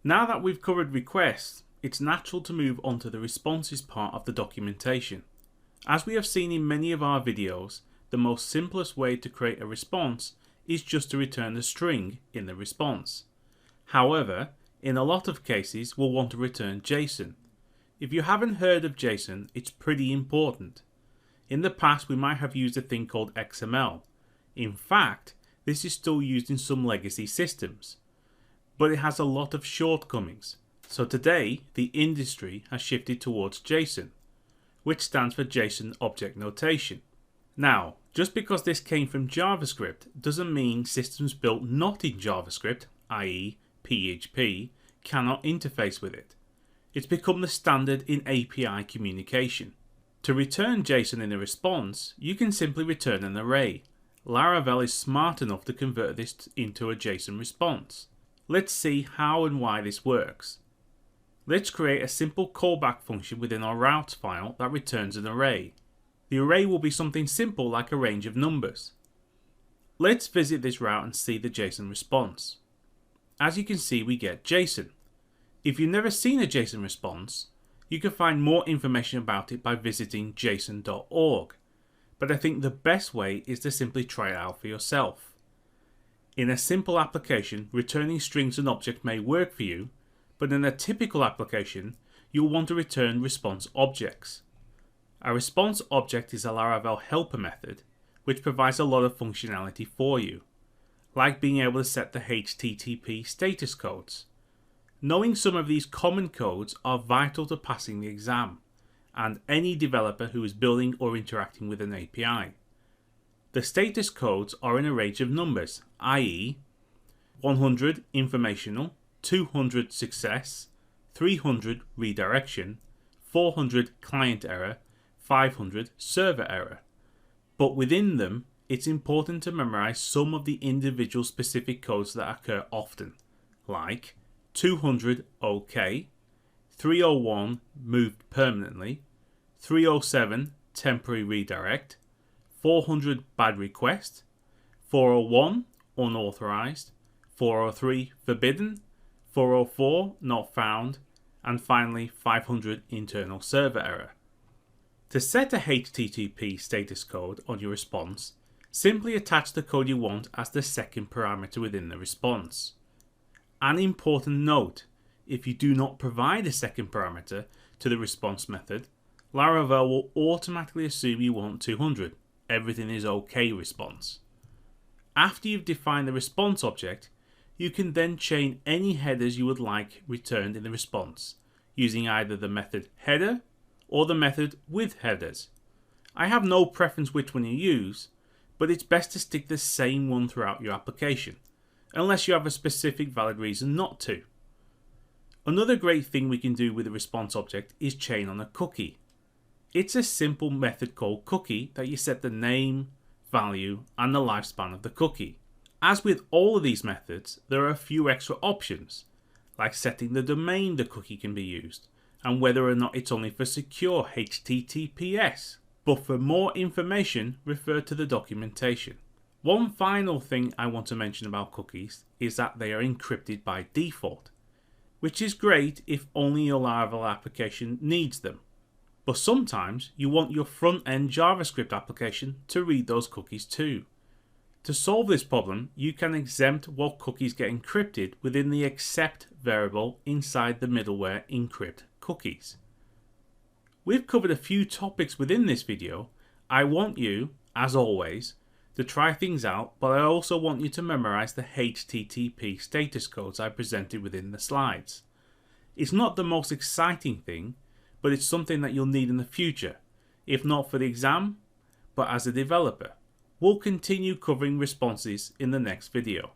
Now that we've covered requests, it's natural to move on to the responses part of the documentation. As we have seen in many of our videos, the most simplest way to create a response is just to return the string in the response. However, in a lot of cases we'll want to return JSON. If you haven't heard of JSON, it's pretty important. In the past we might have used a thing called XML. In fact, this is still used in some legacy systems, but it has a lot of shortcomings. So today the industry has shifted towards JSON, which stands for JSON Object Notation. Now, just because this came from JavaScript doesn't mean systems built not in JavaScript, i.e. PHP, cannot interface with it. It's become the standard in API communication. To return JSON in a response, you can simply return an array. Laravel is smart enough to convert this into a JSON response. Let's see how and why this works. Let's create a simple callback function within our routes file that returns an array. The array will be something simple like a range of numbers. Let's visit this route and see the JSON response. As you can see, we get JSON. If you've never seen a JSON response, you can find more information about it by visiting json.org, but I think the best way is to simply try it out for yourself. In a simple application, returning strings and objects may work for you, but in a typical application, you'll want to return response objects. A response object is a Laravel helper method, which provides a lot of functionality for you, like being able to set the HTTP status codes. Knowing some of these common codes are vital to passing the exam, and any developer who is building or interacting with an API. The status codes are in a range of numbers, i.e. 100 informational, 200 success, 300 redirection, 400 client error, 500 server error. But within them, it's important to memorize some of the individual specific codes that occur often, like 200 OK, 301 moved permanently, 307 temporary redirect, 400 bad request, 401 unauthorized, 403 forbidden, 404 not found, and finally 500 internal server error. To set a HTTP status code on your response, simply attach the code you want as the second parameter within the response. An important note, if you do not provide a second parameter to the response method, Laravel will automatically assume you want 200, everything is OK response. After you've defined the response object, you can then chain any headers you would like returned in the response, using either the method header or the method with headers. I have no preference which one you use, but it's best to stick the same one throughout your application, unless you have a specific valid reason not to. Another great thing we can do with the response object is chain on a cookie. It's a simple method called cookie that you set the name, value, and the lifespan of the cookie. As with all of these methods, there are a few extra options, like setting the domain the cookie can be used, and whether or not it's only for secure HTTPS. But for more information, refer to the documentation. One final thing I want to mention about cookies is that they are encrypted by default, which is great if only your Laravel application needs them. But sometimes you want your front-end JavaScript application to read those cookies too. To solve this problem, you can exempt what cookies get encrypted within the accept variable inside the middleware encrypt cookies. We've covered a few topics within this video. I want you, as always, to try things out, but I also want you to memorize the HTTP status codes I presented within the slides. It's not the most exciting thing, but it's something that you'll need in the future, if not for the exam, but as a developer. We'll continue covering responses in the next video.